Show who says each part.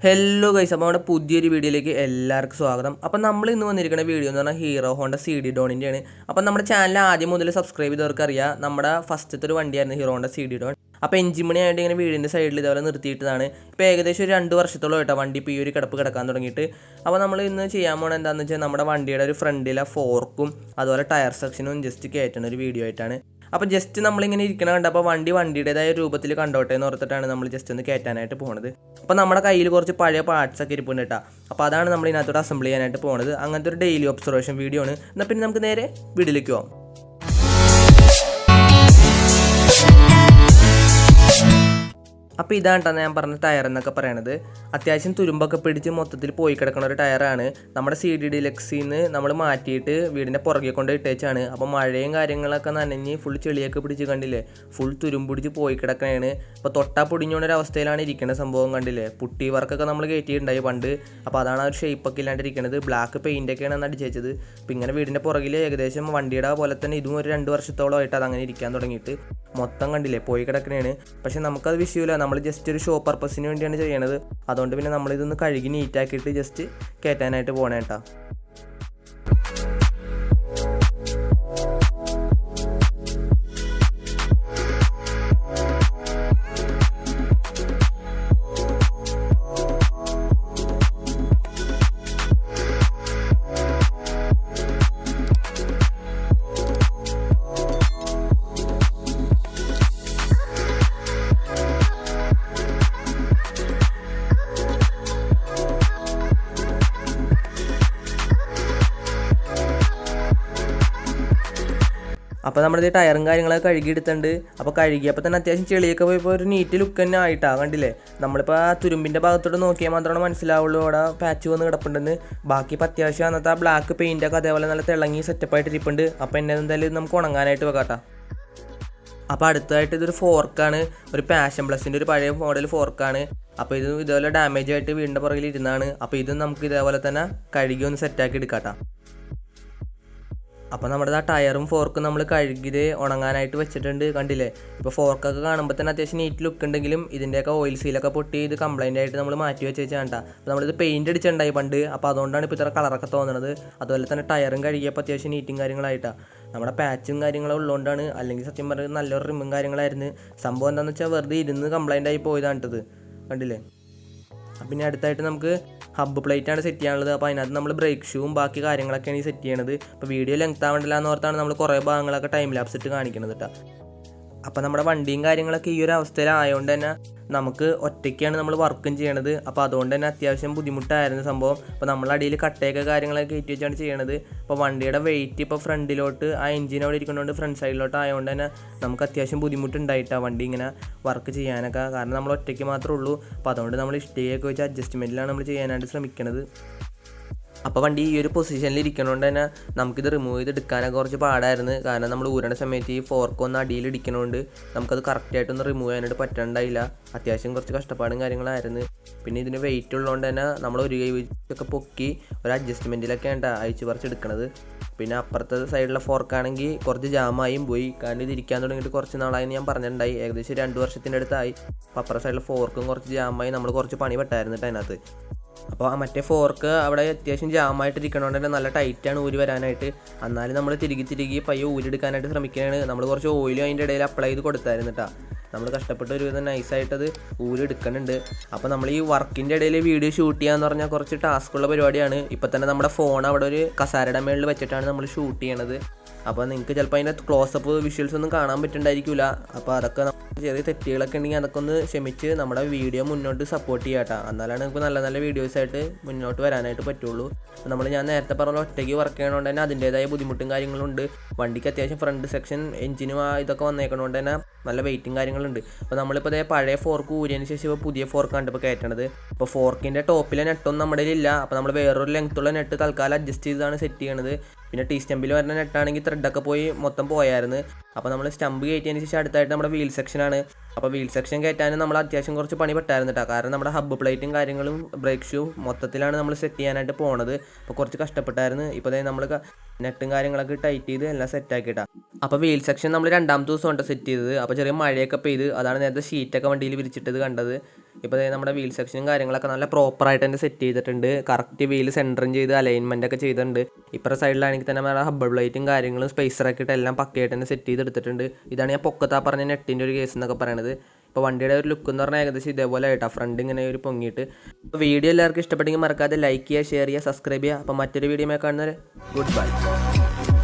Speaker 1: Hello guys, അപ്പോൾ നമ്മുടെ പുതിയൊരു വീഡിയോയിലേക്ക് എല്ലാവർക്കും സ്വാഗതം. അപ്പോൾ നമ്മൾ ഇന്ന് വന്നിരിക്കുന്ന വീഡിയോ എന്ന് പറഞ്ഞാൽ ഹീറോ ഹോണ്ട CD ഡോണിൻ്റെയാണ്. അപ്പോൾ നമ്മുടെ ചാനൽ ആദ്യം മുതൽ സബ്സ്ക്രൈബ് ചെയ്തവർക്ക് അറിയാം, നമ്മുടെ ഫസ്റ്റത്തെ ഒരു വണ്ടിയായിരുന്നു ഹീറോ ഹോണ്ട CD ഡോൺ. അപ്പോൾ എഞ്ചിൻ പണിയായിട്ട് ഇങ്ങനെ വീടിൻ്റെ സൈഡിൽ ഇതേപോലെ നിർത്തിയിട്ടതാണ്. ഇപ്പോൾ ഏകദേശം ഒരു 2 വർഷത്തോളം കേട്ടോ വണ്ടി ഇപ്പോൾ ഈ ഒരു കിടപ്പ് കിടക്കാൻ തുടങ്ങിയിട്ട്. അപ്പോൾ നമ്മൾ ഇന്ന് ചെയ്യാൻ പോകുന്നത് എന്താണെന്ന് വെച്ചാൽ നമ്മുടെ വണ്ടിയുടെ ഒരു ഫ്രണ്ടിലെ ഫോർക്കും അതുപോലെ ടയർ സെക്ഷനും ജസ്റ്റ് കയറ്റുന്ന ഒരു വീഡിയോ ആയിട്ടാണ്. അപ്പോൾ ജസ്റ്റ് നമ്മളിങ്ങനെ ഇരിക്കണ കണ്ടപ്പോൾ വണ്ടിയുടേതായ രൂപത്തിൽ കണ്ടോട്ടെ എന്ന് ഓർത്തിട്ടാണ് നമ്മൾ ജസ്റ്റ് ഒന്ന് കയറ്റാനായിട്ട് പോകുന്നത്. അപ്പോൾ നമ്മുടെ കയ്യിൽ കുറച്ച് പഴയ പാർട്സ് ഒക്കെ ഇരിപ്പുണ്ട് കേട്ടോ. അപ്പോൾ അതാണ് നമ്മൾ ഇതിനകത്തോട്ട് അസംബിൾ ചെയ്യാനായിട്ട് പോകുന്നത്. അങ്ങനത്തെ ഒരു ഡെയിലി ഒബ്സർവേഷൻ വീഡിയോ ആണ്. എന്നാൽ പിന്നെ നമുക്ക് നേരെ വീഡിയോയിലേക്ക് പോകാം. അപ്പോൾ ഇതാണ് കേട്ടോ ഞാൻ പറഞ്ഞ ടയർ എന്നൊക്കെ പറയണത്. അത്യാവശ്യം തുരുമ്പൊക്കെ പിടിച്ച് മൊത്തത്തിൽ പോയി കിടക്കുന്ന ഒരു ടയറാണ്. നമ്മുടെ CD ഡീലക്സിൽ നിന്ന് നമ്മൾ മാറ്റിയിട്ട് വീടിൻ്റെ പുറകെ കൊണ്ട് ഇട്ടേച്ചാണ്. അപ്പോൾ മഴയും കാര്യങ്ങളൊക്കെ നനഞ്ഞ് ഫുൾ ചെളിയൊക്കെ പിടിച്ച് കണ്ടില്ലേ, ഫുൾ തുരുമ്പ് പിടിച്ച് പോയി കിടക്കണതാണ്. അപ്പോൾ തൊട്ടാ പൊടിഞ്ഞുകൊണ്ടൊരവസ്ഥയിലാണ് ഇരിക്കുന്ന സംഭവം കണ്ടില്ലേ. പുട്ടി വർക്കൊക്കെ നമ്മൾ കയറ്റിയിട്ടുണ്ടായി പണ്ട്. അപ്പോൾ അതാണ് ആ ഒരു ഷേപ്പൊക്കെ ഇല്ലാണ്ടിരിക്കുന്നത്. ബ്ലാക്ക് പെയിൻ്റൊക്കെയാണ് അന്ന് അടിച്ചത്. അപ്പോൾ ഇങ്ങനെ വീടിൻ്റെ പുറകിൽ ഏകദേശം വണ്ടിയുടെ പോലെ തന്നെ ഇതും ഒരു 2 വർഷത്തോളമായിട്ട് അതങ്ങനെ ഇരിക്കാൻ തുടങ്ങിയിട്ട് മൊത്തം കണ്ടില്ലേ പോയി കിടക്കണതാണ്. പക്ഷേ നമുക്കത് വിഷയമില്ല, നമ്മൾ ജസ്റ്റ് ഒരു ഷോ പർപ്പസിന് വേണ്ടിയാണ് ചെയ്യണത്. അതുകൊണ്ട് പിന്നെ നമ്മളിതൊന്ന് കഴുകി നീറ്റാക്കിയിട്ട് ജസ്റ്റ് കയറ്റാനായിട്ട് പോകണേ കേട്ടോ. അപ്പോൾ നമ്മുടെ ടയറും കാര്യങ്ങളൊക്കെ കഴുകിയെടുത്തിട്ടുണ്ട്. അപ്പോൾ കഴുകിയപ്പോൾ തന്നെ അത്യാവശ്യം ചെളിയൊക്കെ പോയപ്പോൾ ഒരു നീറ്റ് ലുക്ക് തന്നെ ആയിട്ടാണ് കണ്ടില്ലേ. നമ്മളിപ്പോൾ ആ തുരുമ്പിൻ്റെ ഭാഗത്തോട്ട് നോക്കിയാൽ മാത്രമാണ് മനസ്സിലാവുള്ളൂ അവിടെ പാച്ച് വന്ന് കിടപ്പുണ്ടെന്ന്. ബാക്കി ഇപ്പോൾ അത്യാവശ്യം അന്നത്തെ ആ ബ്ലാക്ക് പെയിൻ്റൊക്കെ അതേപോലെ നല്ല തിളങ്ങി സെറ്റപ്പായിട്ട് ഇരിപ്പുണ്ട്. അപ്പോൾ എന്നെ എന്തായാലും നമുക്ക് ഉണങ്ങാനായിട്ട് വെക്കാട്ടോ. അപ്പോൾ അടുത്തതായിട്ട് ഇതൊരു ഫോർക്കാണ്, ഒരു പാഷൻ പ്ലസിൻ്റെ ഒരു പഴയ മോഡൽ ഫോർക്കാണ്. അപ്പോൾ ഇത് ഇതേപോലെ ഡാമേജ് ആയിട്ട് വീടിൻ്റെ പുറകിൽ ഇരുന്നാണ്. അപ്പോൾ ഇത് നമുക്ക് ഇതേപോലെ തന്നെ കഴുകി ഒന്ന് സെറ്റാക്കി എടുക്കാട്ടോ. അപ്പോൾ നമ്മുടെ ആ ടയറും ഫോർക്കും നമ്മൾ കഴുകിയത് ഉണങ്ങാനായിട്ട് വെച്ചിട്ടുണ്ട് കണ്ടില്ലേ. ഇപ്പോൾ ഫോർക്കൊക്കെ കാണുമ്പോൾ തന്നെ അത്യാവശ്യം നീറ്റ് ലുക്ക് ഉണ്ടെങ്കിലും ഇതിൻ്റെയൊക്കെ ഓയിൽ സീലൊക്കെ പൊട്ടി ഇത് കംപ്ലൈൻ്റ് ആയിട്ട് നമ്മൾ മാറ്റി വെച്ചാണ് കേട്ടോ. അപ്പോൾ നമ്മളിത് പെയിൻറ്റ് അടിച്ചിട്ടുണ്ടായി പണ്ട്. അപ്പോൾ അതുകൊണ്ടാണ് ഇപ്പോൾ ഇത്ര കളറൊക്കെ തോന്നുന്നത്. അതുപോലെ തന്നെ ടയറും കഴുകിയപ്പോൾ അത്യാവശ്യം നീറ്റും കാര്യങ്ങളായിട്ടാണ്. നമ്മുടെ പാച്ചും കാര്യങ്ങളും ഉള്ളതുകൊണ്ടാണ്. അല്ലെങ്കിൽ സത്യം പറഞ്ഞാൽ നല്ലൊരു റിമ്മും കാര്യങ്ങളായിരുന്നു. സംഭവം എന്താണെന്ന് വെച്ചാൽ വെറുതെ ഇരുന്ന് കംപ്ലൈൻ്റ് ആയി പോയതാണിട്ടത് കണ്ടില്ലേ. പിന്നെ അടുത്തായിട്ട് നമുക്ക് ഹബ്ബ് പ്ലേറ്റാണ് സെറ്റ് ചെയ്യാനുള്ളത്. അപ്പോൾ അതിനകത്ത് നമ്മൾ ബ്രേക്ക് ഷൂവും ബാക്കി കാര്യങ്ങളൊക്കെയാണ് ഈ സെറ്റ് ചെയ്യണത്. അപ്പോൾ വീഡിയോ ലെങ്ത് ആവണ്ടില്ല എന്നോർത്താണ് നമ്മൾ കുറേ ഭാഗങ്ങളൊക്കെ ടൈം ലാപ്സ് ഇട്ട് കാണിക്കുന്നത് കേട്ടോ. അപ്പോൾ നമ്മുടെ വണ്ടിയും കാര്യങ്ങളൊക്കെ ഈ ഒരു അവസ്ഥയിലായതുകൊണ്ട് തന്നെ നമുക്ക് ഒറ്റയ്ക്കാണ് നമ്മൾ വർക്കും ചെയ്യണത്. അപ്പോൾ അതുകൊണ്ട് തന്നെ അത്യാവശ്യം ബുദ്ധിമുട്ടായിരുന്നു സംഭവം. അപ്പോൾ നമ്മൾ അടിയിൽ കട്ടയൊക്കെ കാര്യങ്ങളൊക്കെ കയറ്റി വെച്ചാണ് ചെയ്യണത്. അപ്പോൾ വണ്ടിയുടെ വെയിറ്റ് ഇപ്പോൾ ഫ്രണ്ടിലോട്ട് ആ എഞ്ചിൻ അവിടെ ഇരിക്കുന്നതുകൊണ്ട് ഫ്രണ്ട് സൈഡിലോട്ട് ആയതുകൊണ്ട് തന്നെ നമുക്ക് അത്യാവശ്യം ബുദ്ധിമുട്ടുണ്ടായിട്ടാണ് വണ്ടി ഇങ്ങനെ വർക്ക് ചെയ്യാനൊക്കെ. കാരണം നമ്മൾ ഒറ്റയ്ക്ക് മാത്രമേ ഉള്ളൂ. അപ്പോൾ അതുകൊണ്ട് നമ്മൾ ഇഷ്ടികയൊക്കെ വെച്ച് അഡ്ജസ്റ്റ്മെൻറ്റിലാണ് നമ്മൾ ചെയ്യാനായിട്ട് ശ്രമിക്കുന്നത്. അപ്പോൾ വണ്ടി ഈ ഒരു പൊസിഷനിൽ ഇരിക്കണോണ്ട് തന്നെ നമുക്കിത് റിമൂവ് ചെയ്തെടുക്കാനൊക്കെ കുറച്ച് പാടായിരുന്നു. കാരണം നമ്മൾ ഊരണ സമയത്ത് ഈ ഫോർക്കൊന്ന് അടിയിൽ ഇടിക്കണോണ്ട് നമുക്കത് കറക്റ്റായിട്ടൊന്ന് റിമൂവ് ചെയ്യാനായിട്ട് പറ്റണ്ടായില്ല. അത്യാവശ്യം കുറച്ച് കഷ്ടപ്പാടും കാര്യങ്ങളായിരുന്നു. പിന്നെ ഇതിന് വെയിറ്റ് ഉള്ളതുകൊണ്ട് തന്നെ നമ്മൾ ഒരു കൈ വെച്ചൊക്കെ പൊക്കി ഒരു അഡ്ജസ്റ്റ്മെൻറ്റിലൊക്കെ ഉണ്ട് അയച്ച് പറിച്ചെടുക്കണത്. പിന്നെ അപ്പുറത്തെ സൈഡിലെ ഫോർക്കാണെങ്കിൽ കുറച്ച് ജാമായും പോയി. കാരണം ഇത് ഇരിക്കാൻ തുടങ്ങിയിട്ട് കുറച്ച് നാളായി ഞാൻ പറഞ്ഞിട്ടുണ്ടായി, ഏകദേശം 2 വർഷത്തിൻ്റെ അടുത്തായി. അപ്പോൾ അപ്പുറത്തെ സൈഡിലെ ഫോർക്കും കുറച്ച് ജാമായി, നമ്മൾ കുറച്ച് പണി പെട്ടായിരുന്നു അതിനകത്ത്. അപ്പോൾ ആ മറ്റേ ഫോർക്ക് അവിടെ അത്യാവശ്യം ജാമായിട്ടിരിക്കണോണ്ട് തന്നെ നല്ല ടൈറ്റാണ് ഊരി വരാനായിട്ട്. എന്നാലും നമ്മൾ തിരികെ പയ്യെ ഊരിയെടുക്കാനായിട്ട് ശ്രമിക്കുകയാണ്. നമ്മൾ കുറച്ച് ഓയിലും അതിൻ്റെ ഇടയിൽ അപ്ലൈ ചെയ്ത് കൊടുത്തായിരുന്നു കേട്ടോ. നമ്മൾ കഷ്ടപ്പെട്ട് ഒരുവിധം നൈസായിട്ടത് ഊരിയെടുക്കുന്നുണ്ട്. അപ്പോൾ നമ്മൾ ഈ വർക്കിൻ്റെ ഇടയിൽ വീഡിയോ ഷൂട്ട് ചെയ്യാന്ന് പറഞ്ഞാൽ കുറച്ച് ടാസ്ക്കുള്ള പരിപാടിയാണ്. ഇപ്പോൾ തന്നെ നമ്മുടെ ഫോൺ അവിടെ ഒരു കസാരയുടെ മേളിൽ വെച്ചിട്ടാണ് നമ്മൾ ഷൂട്ട് ചെയ്യണത്. അപ്പോൾ നിങ്ങൾക്ക് ചിലപ്പോൾ അതിൻ്റെ ക്ലോസപ്പ് വിഷ്വൽസ് ഒന്നും കാണാൻ പറ്റുന്നുണ്ടായിരിക്കില്ല. അപ്പോൾ അതൊക്കെ ചെറിയ തെറ്റുകളൊക്കെ ഉണ്ടെങ്കിൽ അതൊക്കെ ഒന്ന് ക്ഷമിച്ച് നമ്മുടെ വീഡിയോ മുന്നോട്ട് സപ്പോർട്ട് ചെയ്യാം കേട്ടോ. എന്നാലാണ് നമുക്ക് നല്ല നല്ല വീഡിയോസായിട്ട് മുന്നോട്ട് വരാനായിട്ട് പറ്റുള്ളൂ. ഞാൻ നേരത്തെ പറഞ്ഞ ഒറ്റയ്ക്ക് വർക്ക് ചെയ്യണോണ്ട് തന്നെ അതിൻ്റേതായ ബുദ്ധിമുട്ടും കാര്യങ്ങളുണ്ട്. വണ്ടിക്ക് അത്യാവശ്യം ഫ്രണ്ട് സെക്ഷൻ എഞ്ചിനും ഇതൊക്കെ വന്നേക്കണോണ്ട് തന്നെ നല്ല വെയിറ്റും കാര്യങ്ങളുണ്ട്. അപ്പോൾ നമ്മളിപ്പോൾ അതേ പഴയ ഫോർക്ക് ഊരിയതിന് ശേഷം ഇപ്പോൾ പുതിയ ഫോർക്കാണ് ഇപ്പോൾ കയറ്റണത്. അപ്പോൾ ഫോർക്കിൻ്റെ ടോപ്പിലെ നെട്ടൊന്നും നമ്മുടെ ഇല്ല. അപ്പോൾ നമ്മൾ വേറൊരു ലെങ്ത്തുള്ള നെട്ട് തൽക്കാലം അഡ്ജസ്റ്റ് ചെയ്താണ് സെറ്റ് ചെയ്യണത്. പിന്നെ ടീ സ്റ്റമ്പിൽ വരുന്ന നെട്ടാണെങ്കിൽ ത്രെഡൊക്കെ പോയി മൊത്തം പോയായിരുന്നു. അപ്പോൾ നമ്മൾ സ്റ്റമ്പ് കയറ്റിയതിന് ശേഷം അടുത്തായിട്ട് നമ്മുടെ വീൽ സെക്ഷനാണ്. അപ്പോൾ വീൽ സെക്ഷൻ കയറ്റാനും നമ്മൾ അത്യാവശ്യം കുറച്ച് പണി പെട്ടായിരുന്നു കേട്ടോ. കാരണം നമ്മുടെ ഹബ്ബ് പ്ലേറ്റും കാര്യങ്ങളും ബ്രേക്ക് ഷൂ മൊത്തത്തിലാണ് നമ്മൾ സെറ്റ് ചെയ്യാനായിട്ട് പോണത്. അപ്പോൾ കുറച്ച് കഷ്ടപ്പെട്ടായിരുന്നു. ഇപ്പോൾ നമ്മൾ നെട്ടും കാര്യങ്ങളൊക്കെ ടൈറ്റ് ചെയ്ത് എല്ലാം സെറ്റാക്കിയിട്ടാണ്. അപ്പോൾ വീൽ സെക്ഷൻ നമ്മൾ 2ാമത്തെ ദിവസം കൊണ്ട് സെറ്റ് ചെയ്തത്. അപ്പോൾ ചെറിയ മഴയൊക്കെ പെയ്ത് അതാണ് നേരത്തെ ഷീറ്റൊക്കെ വണ്ടിയിൽ വിരിച്ചിട്ടത് കണ്ടത്. ഇപ്പോൾ നമ്മുടെ വീൽ സെക്ഷനും കാര്യങ്ങളൊക്കെ നല്ല പ്രോപ്പറായിട്ട് തന്നെ സെറ്റ് ചെയ്തിട്ടുണ്ട്. കറക്റ്റ് വീൽ സെൻറ്ററും ചെയ്ത് അലൈൻമെൻ്റ് ഒക്കെ ചെയ്തിട്ടുണ്ട്. ഇപ്പുറത്തെ സൈഡിലാണെങ്കിൽ തന്നെ നമ്മുടെ ഹബ്ബർ പ്ലേറ്റും കാര്യങ്ങളും സ്പേസറൊക്കെ ഇട്ട് എല്ലാം പക്കയായിട്ട് തന്നെ സെറ്റ് ചെയ്തെടുത്തിട്ടുണ്ട്. ഇതാണ് ഞാൻ പൊക്കത്താ പറഞ്ഞ നെറ്റിൻ്റെ ഒരു കേസ് എന്നൊക്കെ പറയണത്. ഇപ്പോൾ വണ്ടിയുടെ ഒരു ലുക്ക് എന്ന് പറഞ്ഞാൽ ഏകദേശം ഇതേപോലെ ആയിട്ടാണ്, ഫ്രണ്ട് ഇങ്ങനെ ഒരു പൊങ്ങിയിട്ട്. അപ്പോൾ വീഡിയോ എല്ലാവർക്കും ഇഷ്ടപ്പെട്ടെങ്കിൽ മറക്കാതെ ലൈക്ക് ചെയ്യുക, ഷെയർ ചെയ്യുക, സബ്സ്ക്രൈബ് ചെയ്യുക. അപ്പോൾ മറ്റൊരു വീഡിയോ കാണുന്നവരെ ഗുഡ് ബൈ.